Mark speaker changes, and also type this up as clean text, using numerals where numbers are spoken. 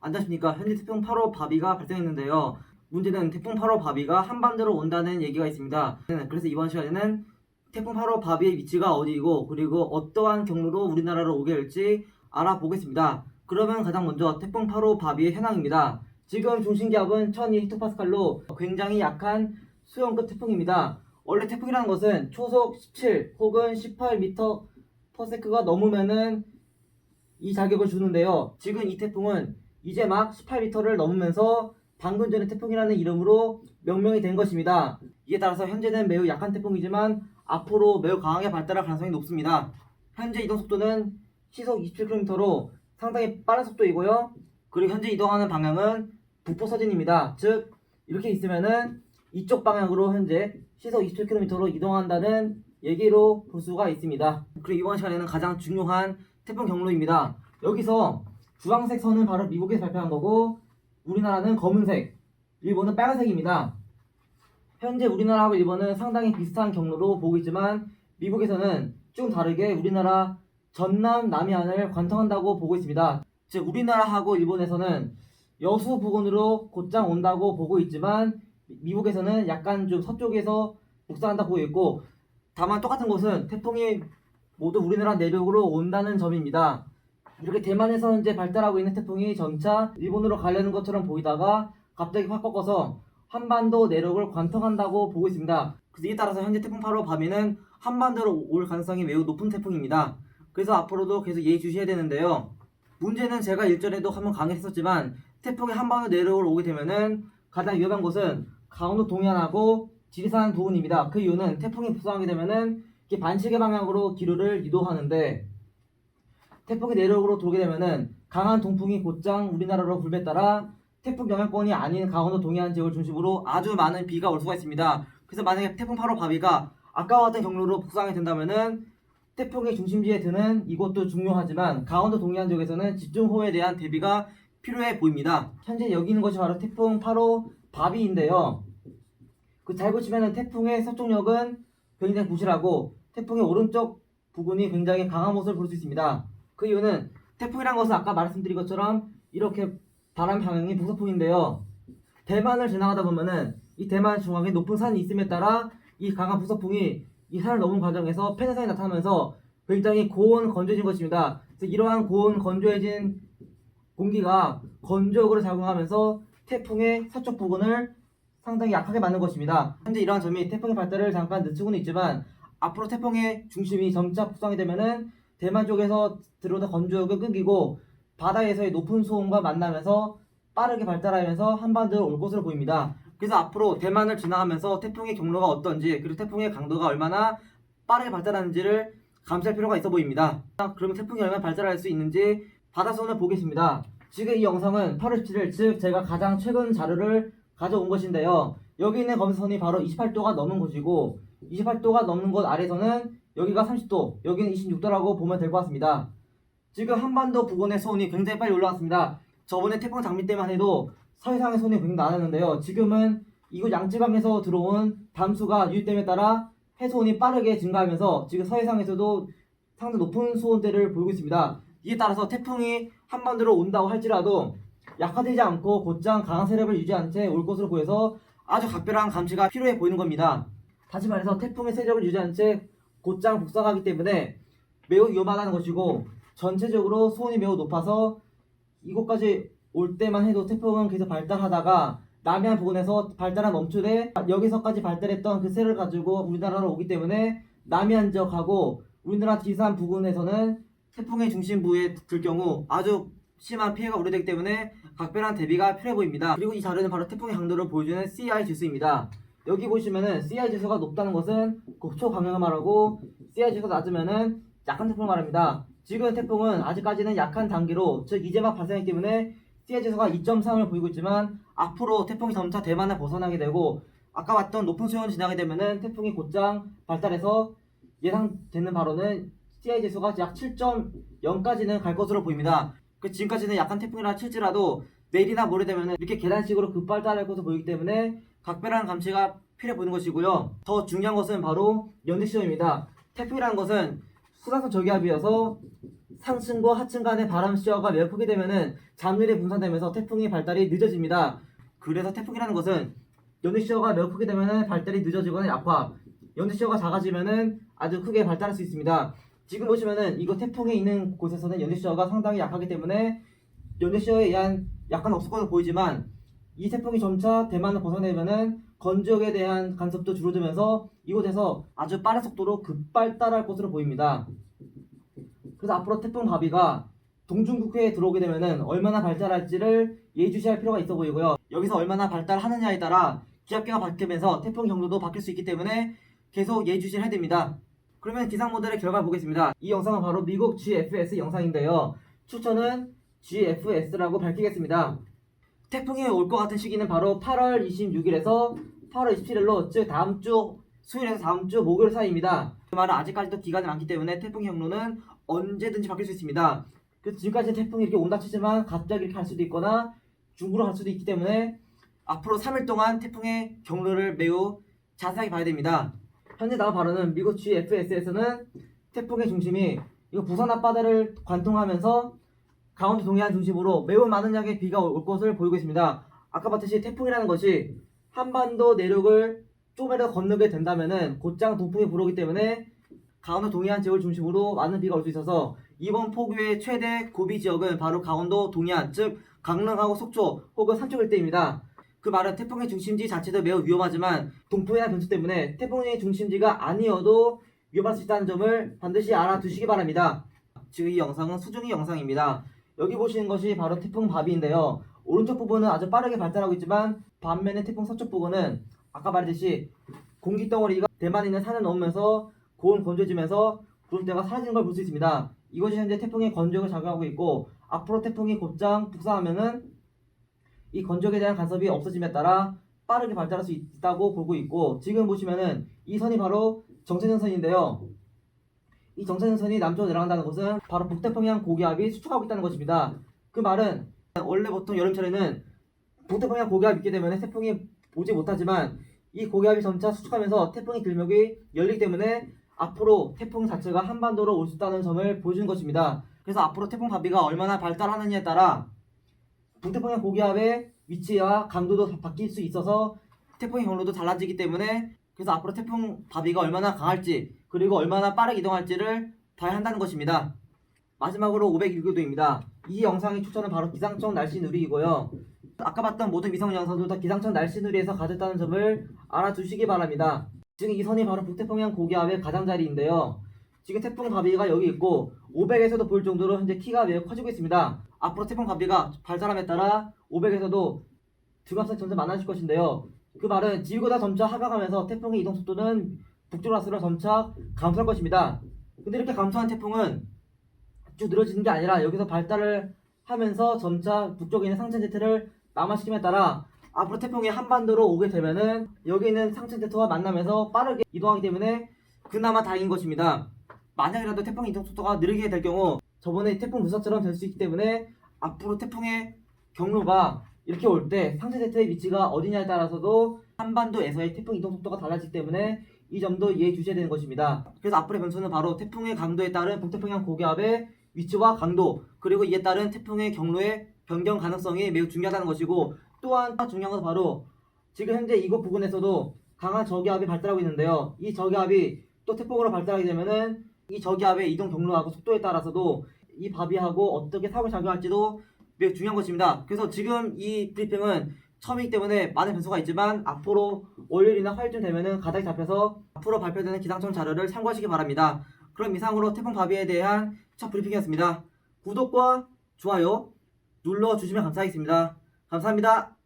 Speaker 1: 안녕하십니까. 현재 태풍 8호 바비가 발생했는데요. 문제는 태풍 8호 바비가 한반도로 온다는 얘기가 있습니다. 그래서 이번 시간에는 태풍 8호 바비의 위치가 어디이고 그리고 어떠한 경로로 우리나라로 오게 될지 알아보겠습니다. 그러면 가장 먼저 태풍 8호 바비의 현황입니다. 지금 중심기압은 1200헥토파스칼로 굉장히 약한 수용급 태풍입니다. 원래 태풍이라는 것은 초속 17 혹은 18m/s가 넘으면은 이 자격을 주는데요. 지금 이 태풍은 이제 막 18m를 넘으면서 방금 전에 태풍이라는 이름으로 명명이 된 것입니다. 이에 따라서 현재는 매우 약한 태풍이지만 앞으로 매우 강하게 발달할 가능성이 높습니다. 현재 이동 속도는 시속 27km로 상당히 빠른 속도이고요. 그리고 현재 이동하는 방향은 북포서진입니다. 즉 이렇게 있으면은 이쪽 방향으로 현재 시속 27km로 이동한다는 얘기로 볼 수가 있습니다. 그리고 이번 시간에는 가장 중요한 태풍 경로입니다. 여기서 주황색 선은 바로 미국에서 발표한 거고 우리나라는 검은색, 일본은 빨간색입니다. 현재 우리나라하고 일본은 상당히 비슷한 경로로 보고 있지만 미국에서는 좀 다르게 우리나라 전남 남해안을 관통한다고 보고 있습니다. 즉 우리나라하고 일본에서는 여수 부근으로 곧장 온다고 보고 있지만 미국에서는 약간 좀 서쪽에서 북상한다 보고 있고, 다만 똑같은 것은 태풍이 모두 우리나라 내륙으로 온다는 점입니다. 이렇게 대만에서 현재 발달하고 있는 태풍이 점차 일본으로 가려는 것처럼 보이다가 갑자기 확 꺾어서 한반도 내륙을 관통한다고 보고 있습니다. 그래서 이에 따라서 현재 태풍 8호 바비는 한반도로 올 가능성이 매우 높은 태풍입니다. 그래서 앞으로도 계속 예의주시해야 되는데요. 문제는 제가 일전에도 한번 강의했었지만 태풍이 한반도 내륙을 오게 되면은 가장 위험한 곳은 강원도 동해안하고 지리산 부근입니다. 그 이유는 태풍이 북상하게 되면은 반시계 방향으로 기류를 유도하는데, 태풍이 내륙으로 돌게 되면은 강한 동풍이 곧장 우리나라로 불에 따라 태풍 영향권이 아닌 강원도 동해안 지역을 중심으로 아주 많은 비가 올 수가 있습니다. 그래서 만약에 태풍 8호 바비가 아까와 같은 경로로 북상하게 된다면은 태풍의 중심지에 드는 이곳도 중요하지만 강원도 동해안 지역에서는 집중호우에 대한 대비가 필요해 보입니다. 현재 여기 있는 것이 바로 태풍 8호 바비인데요. 잘 보시면은 태풍의 서쪽력은 굉장히 부실하고 태풍의 오른쪽 부근이 굉장히 강한 모습을 볼 수 있습니다. 그 이유는 태풍이란 것은 아까 말씀드린 것처럼 이렇게 바람 방향이 북서풍인데요. 대만을 지나가다 보면은 이 대만 중앙에 높은 산이 있음에 따라 이 강한 북서풍이 이 산을 넘은 과정에서 폐쇄성이 나타나면서 굉장히 고온 건조해진 것입니다. 그래서 이러한 고온 건조해진 공기가 건조력으로 작용하면서 태풍의 서쪽 부근을 상당히 약하게 만든 것입니다. 현재 이러한 점이 태풍의 발달을 잠깐 늦추고는 있지만 앞으로 태풍의 중심이 점차 북상이 되면은 대만 쪽에서 들어오는 건조력을 끊기고 바다에서의 높은 수온과 만나면서 빠르게 발달하면서 한반도로 올 것으로 보입니다. 그래서 앞으로 대만을 지나가면서 태풍의 경로가 어떤지 그리고 태풍의 강도가 얼마나 빠르게 발달하는지를 감시할 필요가 있어 보입니다. 그러면 태풍이 얼마나 발달할 수 있는지 바다수온을 보겠습니다. 지금 이 영상은 8월 17일, 즉 제가 가장 최근 자료를 가져온 것인데요. 여기 있는 검사선이 바로 28도가 넘은 곳이고 28도가 넘는 곳 아래서는 여기가 30도, 여기는 26도라고 보면 될 것 같습니다. 지금 한반도 부근의 수온이 굉장히 빨리 올라왔습니다. 저번에 태풍 장미 때만 해도 서해상의 수온이 굉장히 낮았는데요. 지금은 이곳 양지방에서 들어온 담수가 유입됨에 따라 해수온이 빠르게 증가하면서 지금 서해상에서도 상당히 높은 수온대를 보이고 있습니다. 이에 따라서 태풍이 한반도로 온다고 할지라도 약화되지 않고 곧장 강한 세력을 유지한 채 올 것으로 보여서 아주 각별한 감시가 필요해 보이는 겁니다. 다시 말해서 태풍의 세력을 유지한 채 곧장 북상하기 때문에 매우 위험하다는 것이고, 전체적으로 수온이 매우 높아서 이곳까지 올 때만 해도 태풍은 계속 발달하다가 남해안 부근에서 발달한 멈추되 여기서까지 발달했던 그 세를 가지고 우리나라로 오기 때문에 남해안 지역하고 우리나라 지리산 부근에서는 태풍의 중심부에 들 경우 아주 심한 피해가 우려되기 때문에 각별한 대비가 필요해 보입니다. 그리고 이 자료는 바로 태풍의 강도를 보여주는 CI 지수입니다. 여기 보시면은 CI 지수가 높다는 것은 초강력을 말하고 CI 지수가 낮으면은 약한 태풍을 말합니다. 지금 태풍은 아직까지는 약한 단계로, 즉 이제 막 발생했기 때문에 CI 지수가 2.3을 보이고 있지만 앞으로 태풍이 점차 대만을 벗어나게 되고 아까 봤던 높은 수온을 지나게 되면은 태풍이 곧장 발달해서 예상되는 바로는 CI 지수가 약 7.0까지는 갈 것으로 보입니다. 지금까지는 약한 태풍이라 칠지라도 내일이나 모레 되면 이렇게 계단식으로 급발달할 것으로 보이기 때문에 각별한 감시가 필요해 보이는 것이고요. 더 중요한 것은 바로 연대 시점입니다. 태풍이라는 것은 후산성 저기압이어서 상층과 하층 간의 바람 시야가 매우 크게 되면은 잔울이 분산되면서 태풍의 발달이 늦어집니다. 그래서 태풍이라는 것은 연대 시야가 매우 크게 되면은 발달이 늦어지거나 약화, 연대 시야가 작아지면은 아주 크게 발달할 수 있습니다. 지금 보시면은 이거 태풍이 있는 곳에서는 연대 시야가 상당히 약하기 때문에 연대 시야에 의한 약간 없을 것으로 보이지만 이 태풍이 점차 대만을 벗어나면은 건조역에 대한 간섭도 줄어들면서 이곳에서 아주 빠른 속도로 급발달할 것으로 보입니다. 그래서 앞으로 태풍 바비가 동중국해에 들어오게 되면은 얼마나 발달할지를 예의주시할 필요가 있어 보이고요. 여기서 얼마나 발달하느냐에 따라 기압계가 바뀌면서 태풍 경로도 바뀔 수 있기 때문에 계속 예의주시를 해야 됩니다. 그러면 기상 모델의 결과를 보겠습니다. 이 영상은 바로 미국 GFS 영상인데요. 추천은 GFS라고 밝히겠습니다. 태풍이 올 것 같은 시기는 바로 8월 26일에서 8월 27일로 즉 다음 주 수요일에서 다음 주 목요일 사이입니다. 그 말은 아직까지도 기간이 많기 때문에 태풍 경로는 언제든지 바뀔 수 있습니다. 그래서 지금까지 태풍이 이렇게 온다 치지만 갑자기 이렇게 갈 수도 있거나 중부로 갈 수도 있기 때문에 앞으로 3일 동안 태풍의 경로를 매우 자세하게 봐야 됩니다. 현재 나온 발언은 미국 GFS에서는 태풍의 중심이 이거 부산 앞바다를 관통하면서 강원도 동해안 중심으로 매우 많은 양의 비가 올 것을 보이고 있습니다. 아까 봤듯이 태풍이라는 것이 한반도 내륙을 조금이라도 건너게 된다면은 곧장 동풍이 불어오기 때문에 강원도 동해안 지역을 중심으로 많은 비가 올 수 있어서 이번 폭우의 최대 고비 지역은 바로 강원도 동해안 즉 강릉하고 속초 혹은 삼척 일대입니다. 그 말은 태풍의 중심지 자체도 매우 위험하지만 동풍이나 변수 때문에 태풍의 중심지가 아니어도 위험할 수 있다는 점을 반드시 알아두시기 바랍니다. 지금 이 영상은 수중이 영상입니다. 여기 보시는 것이 바로 태풍 바비인데요. 오른쪽 부분은 아주 빠르게 발달하고 있지만 반면에 태풍 서쪽 부분은 아까 말했듯이 공기덩어리가 대만에 있는 산을 넘으면서 고온 건조해지면서 구름대가 사라지는 걸 볼 수 있습니다. 이것이 현재 태풍의 건조력을 작용하고 있고 앞으로 태풍이 곧장 북상하면은 이 건조력에 대한 간섭이 없어짐에 따라 빠르게 발달할 수 있다고 보고 있고 지금 보시면은 이 선이 바로 정체전선인데요. 이 정체전선이 남쪽으로 내려간다는 것은 바로 북태평양 고기압이 수축하고 있다는 것입니다. 그 말은 원래 보통 여름철에는 북태평양 고기압이 있기 때문에 태풍이 오지 못하지만 이 고기압이 점차 수축하면서 태풍의 길목이 열리기 때문에 앞으로 태풍 자체가 한반도로 올 수 있다는 점을 보여주는 것입니다. 그래서 앞으로 태풍 바비가 얼마나 발달하느냐에 따라 북태평양 고기압의 위치와 강도도 바뀔 수 있어서 태풍의 경로도 달라지기 때문에 그래서 앞으로 태풍 바비가 얼마나 강할지 그리고 얼마나 빠르게 이동할지를 봐야 한다는 것입니다. 마지막으로 501교도입니다. 이 영상의 추천은 바로 기상청 날씨 누리이고요. 아까 봤던 모든 위성 영상도 다 기상청 날씨 누리에서 가졌다는 점을 알아두시기 바랍니다. 지금 이 선이 바로 북태평양 고기압의 가장자리인데요. 지금 태풍 바비가 여기 있고 500에서도 보일 정도로 현재 키가 매우 커지고 있습니다. 앞으로 태풍 바비가 발달함에 따라 500에서도 등압선이 점점 많아질 것인데요. 그 말은 지구가 점차 하강하면서 태풍의 이동 속도는 북쪽으로 갈수록 점차 감소할 것입니다. 근데 이렇게 감소한 태풍은 쭉 늘어지는 게 아니라 여기서 발달을 하면서 점차 북쪽에 있는 상층 제트를 남하시킴에 따라 앞으로 태풍이 한반도로 오게 되면은 여기 있는 상층 제트와 만나면서 빠르게 이동하기 때문에 그나마 다행인 것입니다. 만약이라도 태풍의 이동 속도가 느리게 될 경우 저번에 태풍 루사처럼 될 수 있기 때문에 앞으로 태풍의 경로가 이렇게 올 때 상층 제트의 위치가 어디냐에 따라서도 한반도에서의 태풍 이동 속도가 달라지기 때문에 이 점도 이해해 주셔야 되는 것입니다. 그래서 앞으로의 변수는 바로 태풍의 강도에 따른 북태평양 고기압의 위치와 강도 그리고 이에 따른 태풍의 경로의 변경 가능성이 매우 중요하다는 것이고 또한 중요한 것은 바로 지금 현재 이곳 부근에서도 강한 저기압이 발달하고 있는데요. 이 저기압이 또 태풍으로 발달하게 되면은 이 저기압의 이동 경로하고 속도에 따라서도 이 바비하고 어떻게 사고를 작용할지도 매우 중요한 것입니다. 그래서 지금 이 브리핑은 처음이기 때문에 많은 변수가 있지만 앞으로 월요일이나 화요일쯤 되면은 가닥이 잡혀서 앞으로 발표되는 기상청 자료를 참고하시기 바랍니다. 그럼 이상으로 태풍 바비에 대한 첫 브리핑이었습니다. 구독과 좋아요 눌러주시면 감사하겠습니다. 감사합니다.